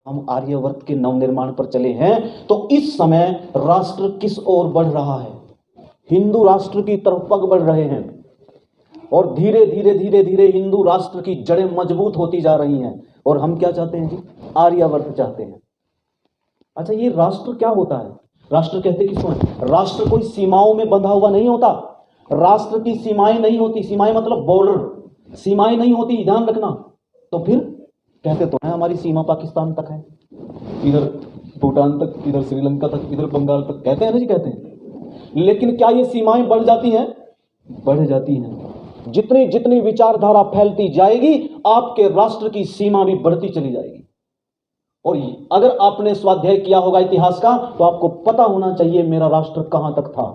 हम आर्यवर्त के नवनिर्माण पर चले हैं, तो इस समय राष्ट्र किस ओर बढ़ रहा है? हिंदू राष्ट्र की तरफ पग बढ़ रहे हैं और धीरे धीरे धीरे धीरे हिंदू राष्ट्र की जड़ें मजबूत होती जा रही हैं। और हम क्या चाहते हैं जी? आर्यवर्त चाहते हैं। अच्छा, ये राष्ट्र क्या होता है? राष्ट्र कहते किसको है? राष्ट्र कोई सीमाओं में बंधा हुआ नहीं होता। राष्ट्र की सीमाएं नहीं होती। सीमाएं मतलब बॉर्डर, सीमाएं नहीं होती, ध्यान रखना। तो फिर कहते तो है हमारी सीमा पाकिस्तान तक है, इधर भूटान तक, इधर श्रीलंका तक, इधर बंगाल तक, कहते हैं ना जी, कहते हैं। लेकिन क्या ये सीमाएं बढ़ जाती हैं? बढ़ जाती हैं। जितनी जितनी विचारधारा फैलती जाएगी, आपके राष्ट्र की सीमा भी बढ़ती चली जाएगी। और अगर आपने स्वाध्याय किया होगा इतिहास का, तो आपको पता होना चाहिए मेरा राष्ट्र कहां तक था।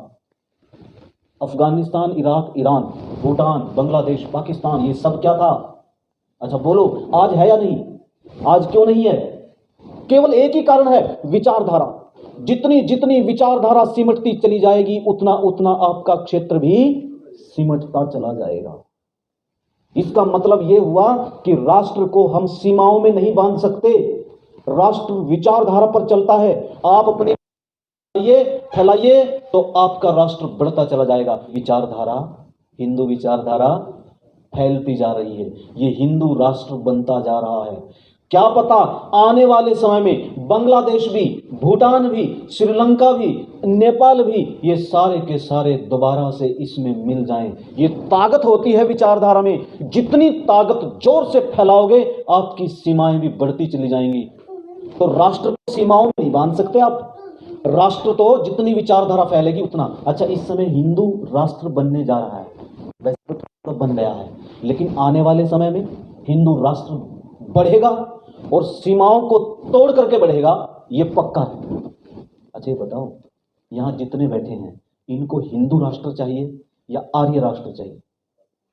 अफगानिस्तान, इराक, ईरान, भूटान, बांग्लादेश, पाकिस्तान, ये सब क्या था? अच्छा बोलो, आज है या नहीं? आज क्यों नहीं है? केवल एक ही कारण है, विचारधारा। जितनी जितनी विचारधारा सिमटती चली जाएगी, उतना उतना आपका क्षेत्र भी सिमटता चला जाएगा। इसका मतलब यह हुआ कि राष्ट्र को हम सीमाओं में नहीं बांध सकते। राष्ट्र विचारधारा पर चलता है। आप अपने फैलाइए तो आपका राष्ट्र बढ़ता चला जाएगा। विचारधारा, हिंदू विचारधारा फैलती जा रही है, ये हिंदू राष्ट्र बनता जा रहा है। क्या पता आने वाले समय में बांग्लादेश भी, भूटान भी, श्रीलंका भी, नेपाल भी, ये सारे के सारे दोबारा से इसमें मिल जाएं। ये ताकत होती है विचारधारा में। जितनी ताकत जोर से फैलाओगे, आपकी सीमाएं भी बढ़ती चली जाएंगी। तो राष्ट्र को सीमाओं में नहीं बांध सकते आप। राष्ट्र तो जितनी विचारधारा फैलेगी उतना। अच्छा, इस समय हिंदू राष्ट्र बनने जा रहा है, वैसे तो बन गया है, लेकिन आने वाले समय में हिंदू राष्ट्र बढ़ेगा और सीमाओं को तोड़ करके बढ़ेगा, ये पक्का है। अच्छा ये बताओ, यहां जितने बैठे हैं, इनको हिंदू राष्ट्र चाहिए या आर्य राष्ट्र चाहिए?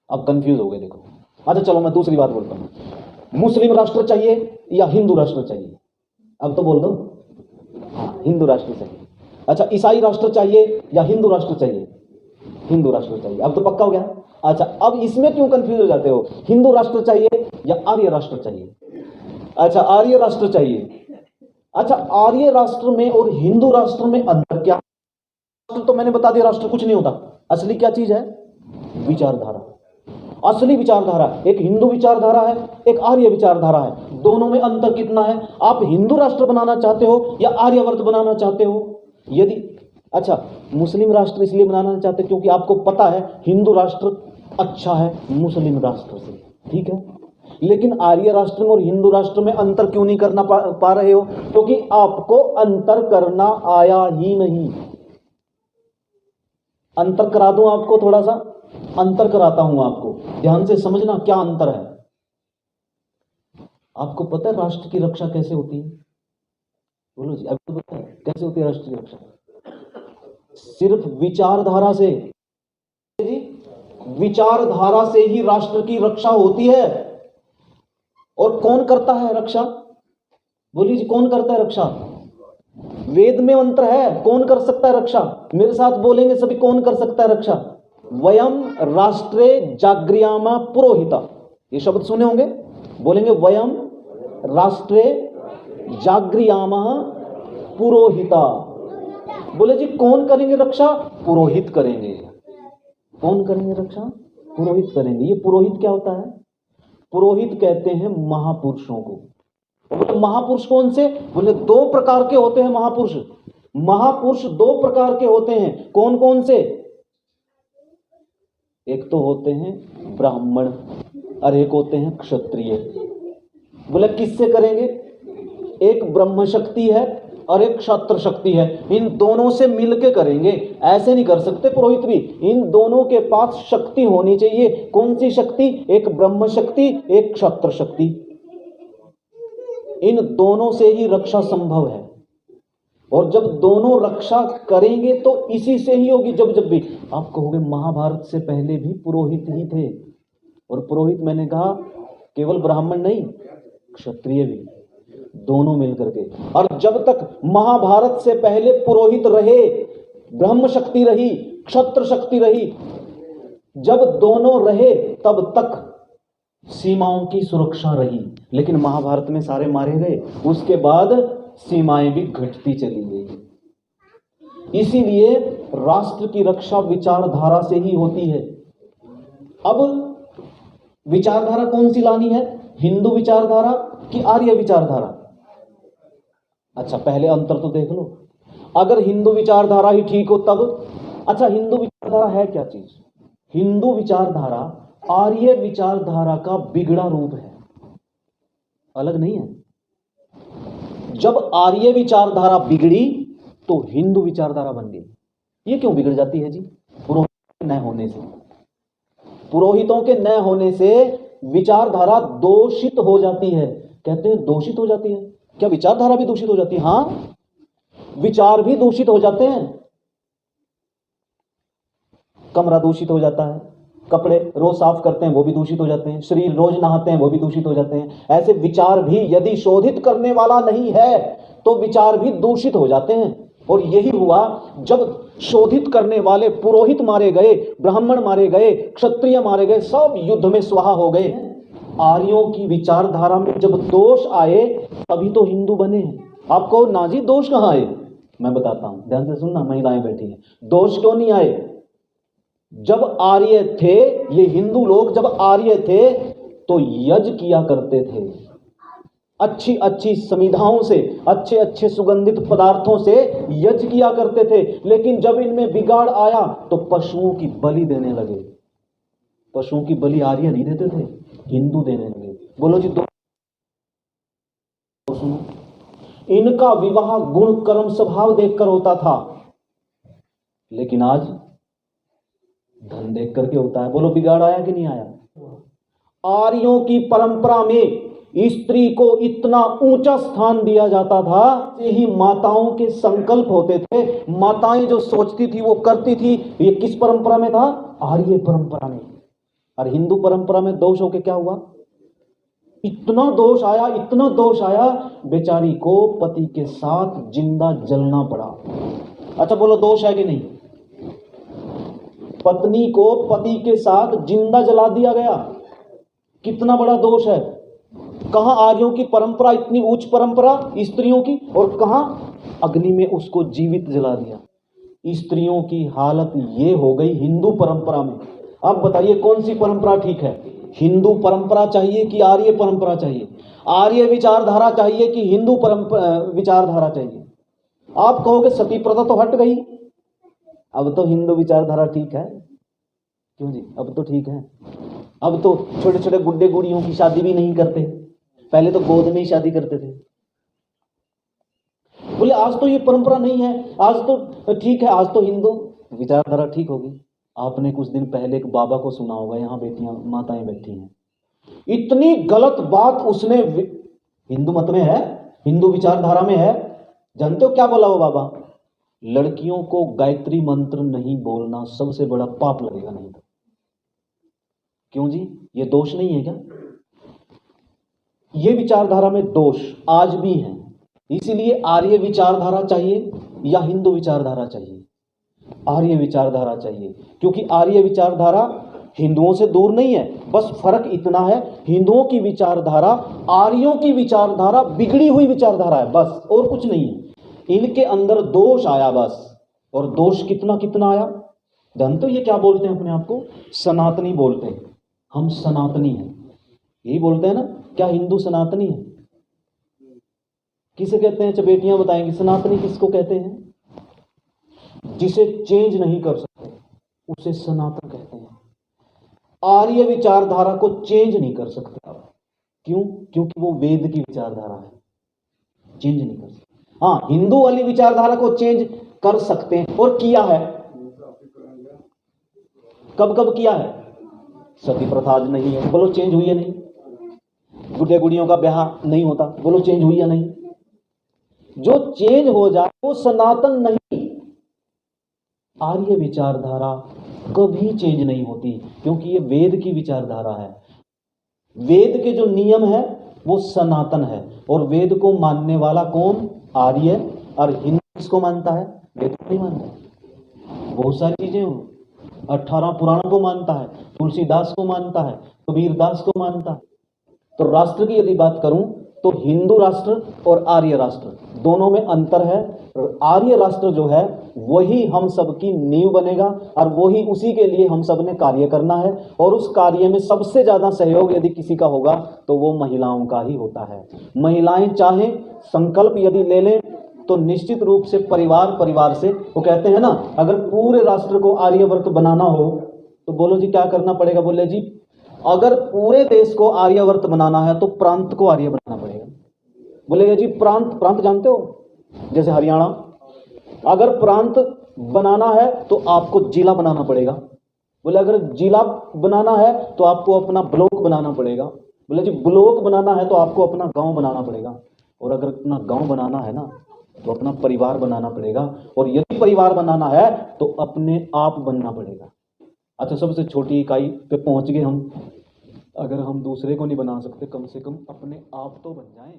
अब कंफ्यूज हो गए, देखो। अच्छा चलो मैं दूसरी बात बोलता हूं, मुस्लिम राष्ट्र चाहिए या हिंदू राष्ट्र चाहिए? अब तो बोल दो। हाँ, हिंदू राष्ट्र चाहिए। अच्छा, ईसाई राष्ट्र चाहिए या हिंदू राष्ट्र चाहिए? हिंदू राष्ट्र चाहिए। अब तो पक्का हो गया। अच्छा, अब इसमें क्यों कंफ्यूज हो जाते हो? हिंदू राष्ट्र चाहिए या आर्य राष्ट्र चाहिए? अच्छा, आर्य राष्ट्र चाहिए। अच्छा, आर्य राष्ट्र में और हिंदू राष्ट्र में अंतर क्या? राष्ट्र तो मैंने बता दिया, राष्ट्र कुछ नहीं होता। असली क्या चीज है? विचारधारा। असली विचारधारा, एक हिंदू विचारधारा है, एक आर्य विचारधारा है। दोनों में अंतर कितना है? आप हिंदू राष्ट्र बनाना चाहते हो या आर्यवर्त बनाना चाहते हो? यदि अच्छा, मुस्लिम राष्ट्र इसलिए बनाना चाहते हैं क्योंकि आपको पता है हिंदू राष्ट्र अच्छा है मुस्लिम राष्ट्र से, ठीक है। लेकिन आर्य राष्ट्र में और हिंदू राष्ट्र में अंतर क्यों नहीं करना पा रहे हो? क्योंकि आपको अंतर करना आया ही नहीं। अंतर करा दूं आपको, थोड़ा सा अंतर कराता हूं आपको, ध्यान से समझना क्या अंतर है। आपको पता है राष्ट्र की रक्षा कैसे होती है? बोलो जी, आपको पता है कैसे होती है राष्ट्र की रक्षा? सिर्फ विचारधारा से जी, विचारधारा से ही राष्ट्र की रक्षा होती है। और कौन करता है रक्षा? बोलिए जी, कौन करता है रक्षा? वेद में मंत्र है, कौन कर सकता है रक्षा? मेरे साथ बोलेंगे सभी, कौन कर सकता है रक्षा? वयम राष्ट्रे जागृयामा पुरोहिता, ये शब्द सुने होंगे, बोलेंगे वयम राष्ट्रे जागृयामा पुरोहिता। बोले जी कौन करेंगे रक्षा? पुरोहित करेंगे। कौन करेंगे रक्षा? पुरोहित करेंगे। ये पुरोहित क्या होता है? पुरोहित कहते हैं महापुरुषों को। बोले महापुरुष कौन से? बोले दो प्रकार के होते हैं महापुरुष। महापुरुष दो प्रकार के होते हैं। कौन कौन से? एक तो होते हैं ब्राह्मण और एक होते हैं क्षत्रिय। बोले किससे करेंगे? एक ब्रह्म शक्ति है और एक क्षत्र शक्ति है, इन दोनों से मिलके करेंगे। ऐसे नहीं कर सकते पुरोहित भी, इन दोनों के पास शक्ति होनी चाहिए। कौन सी शक्ति? एक ब्रह्म शक्ति, एक क्षत्र शक्ति। इन दोनों से ही रक्षा संभव है। और जब दोनों रक्षा करेंगे तो इसी से ही होगी। जब जब भी आप कहोगे महाभारत से पहले भी पुरोहित ही थे, और पुरोहित मैंने कहा केवल ब्राह्मण नहीं, क्षत्रिय भी, दोनों मिलकर के। और जब तक महाभारत से पहले पुरोहित रहे, ब्रह्म शक्ति रही, क्षत्र शक्ति रही, जब दोनों रहे तब तक सीमाओं की सुरक्षा रही। लेकिन महाभारत में सारे मारे गए, उसके बाद सीमाएं भी घटती चली गई। इसीलिए राष्ट्र की रक्षा विचारधारा से ही होती है। अब विचारधारा कौन सी लानी है, हिंदू विचारधारा कि आर्य विचारधारा? अच्छा, पहले अंतर तो देख लो। अगर हिंदू विचारधारा ही ठीक हो तब, अच्छा हिंदू विचारधारा है क्या चीज? हिंदू विचारधारा आर्य विचारधारा का बिगड़ा रूप है, अलग नहीं है। जब आर्य विचारधारा बिगड़ी तो हिंदू विचारधारा बन गई। ये क्यों बिगड़ जाती है जी? पुरोहित न होने से, पुरोहितों के न होने से विचारधारा दोषित हो जाती है। कहते हैं दोषित हो जाती है, क्या विचारधारा भी दूषित हो जाती है? हां, विचार भी दूषित हो जाते हैं। कमरा दूषित हो जाता है, कपड़े रोज साफ करते हैं वो भी दूषित हो जाते हैं, शरीर रोज नहाते हैं वो भी दूषित हो जाते हैं। ऐसे विचार भी यदि शोधित करने वाला नहीं है तो विचार भी दूषित हो जाते हैं। और यही हुआ जब शोधित करने वाले पुरोहित मारे गए, ब्राह्मण मारे गए, क्षत्रिय मारे गए, सब युद्ध में स्वाहा हो गए। आर्यों की विचारधारा में जब दोष आए तभी तो हिंदू बने हैं। आपको नाजी दोष कहां आए? मैं बताता हूं, ध्यान से सुनना, महिलाएं बैठी हैं। दोष क्यों नहीं आए? जब आर्य थे, ये हिंदू लोग जब आर्य थे तो यज्ञ किया करते थे, अच्छी अच्छी समिधाओं से, अच्छे अच्छे सुगंधित पदार्थों से यज्ञ किया करते थे। लेकिन जब इनमें बिगाड़ आया तो पशुओं की बलि देने लगे। पशुओं की बलि आर्य नहीं देते थे, हिंदू देने लगे। बोलो जी, दो सुनो, इनका विवाह गुण कर्म स्वभाव देखकर होता था, लेकिन आज धन देख करके होता है। बोलो बिगाड़ आया कि नहीं आया? आर्यों की परंपरा में स्त्री को इतना ऊंचा स्थान दिया जाता था, यही माताओं के संकल्प होते थे। माताएं जो सोचती थी वो करती थी। ये किस परंपरा में था? आर्य परंपरा में। और हिंदू परंपरा में दोष होके क्या हुआ? इतना दोष आया, इतना दोष आया, बेचारी को पति के साथ जिंदा जलना पड़ा। अच्छा बोलो, दोष है कि नहीं? पत्नी को पति के साथ जिंदा जला दिया गया, कितना बड़ा दोष है। कहां आर्यों की परंपरा, इतनी उच्च परंपरा स्त्रियों की, और कहां अग्नि में उसको जीवित जला दिया। स्त्रियों की हालत ये हो गई हिंदू परंपरा में। अब बताइए कौन सी परंपरा ठीक है? हिंदू परंपरा चाहिए कि आर्य परंपरा चाहिए? आर्य विचारधारा चाहिए कि हिंदू परंपरा विचारधारा चाहिए? आप कहोगे सती प्रथा तो हट गई, अब तो हिंदू विचारधारा ठीक है। क्यों जी? अब तो ठीक है। अब तो छोटे छोटे गुड्डे गुड़ियों की शादी भी नहीं करते, पहले तो गोद में ही शादी करते थे। बोले आज तो ये परंपरा नहीं है, आज तो ठीक है, आज तो हिंदू विचारधारा ठीक होगी। आपने कुछ दिन पहले एक बाबा को सुना होगा, यहां बेटियां माताएं बैठी हैं, इतनी गलत बात उसने, हिंदू मत में है, हिंदू विचारधारा में है। जानते हो क्या बोला वो बाबा? लड़कियों को गायत्री मंत्र नहीं बोलना सबसे बड़ा पाप लगेगा, नहीं तो। क्यों जी? ये दोष नहीं है क्या? ये विचारधारा में दोष आज भी है। इसीलिए आर्य विचारधारा चाहिए या हिंदू विचारधारा चाहिए? आर्य विचारधारा चाहिए, क्योंकि आर्य विचारधारा हिंदुओं से दूर नहीं है। बस फर्क इतना है, हिंदुओं की विचारधारा आर्यों की विचारधारा बिगड़ी हुई विचारधारा है, बस, और कुछ नहीं है। इनके अंदर दोष आया बस। और दोष कितना कितना आया? जानते हो ये क्या बोलते हैं अपने आप को? सनातनी बोलते हैं। हम सनातनी हैं, यही बोलते हैं ना। क्या हिंदू सनातनी है? किसे कहते हैं? बेटियां बताएंगी सनातनी किसको कहते हैं? जिसे चेंज नहीं कर सकते उसे सनातन कहते हैं। आर्य विचारधारा को चेंज नहीं कर सकते आप। क्यों? क्योंकि वो वेद की विचारधारा है, चेंज नहीं कर सकते। हाँ, हिंदू वाली विचारधारा को चेंज कर सकते हैं, और किया है। कब कब किया है? सती प्रथा आज नहीं है, बोलो चेंज हुई है नहीं? गुड्डे गुड़ियों का ब्याह नहीं होता, बोलो चेंज हुई या नहीं? जो चेंज हो जाए वो सनातन नहीं। आर्य विचारधारा कभी चेंज नहीं होती, क्योंकि ये वेद की विचारधारा है। वेद के जो नियम है वो सनातन है। और वेद को मानने वाला कौन? आर्य। और हिंदू किसको मानता है? वेद को नहीं मानता है। बहुत सारी चीजें 18 पुराण को मानता है, तुलसीदास को मानता है, कबीरदास को मानता है, तो राष्ट्र की यदि बात करूं तो हिंदू राष्ट्र और आर्य राष्ट्र दोनों में अंतर है। आर्य राष्ट्र जो है वही हम सबकी नींव बनेगा और वही उसी के लिए हम सब ने कार्य करना है, और उस कार्य में सबसे ज्यादा सहयोग यदि किसी का होगा तो वो महिलाओं का ही होता है। महिलाएं चाहे संकल्प यदि ले लें तो निश्चित रूप से परिवार से, वो कहते हैं ना, अगर पूरे राष्ट्र को आर्यवर्त बनाना हो तो बोलो जी क्या करना पड़ेगा? बोले जी अगर पूरे देश को आर्यवर्त बनाना है तो प्रांत को आर्य बनाना पड़ेगा। बोलेगा जी प्रांत जानते हो, जैसे हरियाणा, अगर प्रांत बनाना है तो आपको जिला बनाना पड़ेगा। बोले अगर जिला बनाना है तो आपको अपना ब्लॉक बनाना पड़ेगा। बोले जी ब्लॉक बनाना है तो आपको अपना गांव बनाना पड़ेगा, और अगर अपना गांव बनाना है ना तो अपना परिवार बनाना पड़ेगा, और यदि परिवार बनाना है तो अपने आप बनना पड़ेगा। अच्छा, सबसे छोटी इकाई पे पहुंच गए हम। अगर हम दूसरे को नहीं बना सकते, कम से कम अपने आप तो बन जाएं।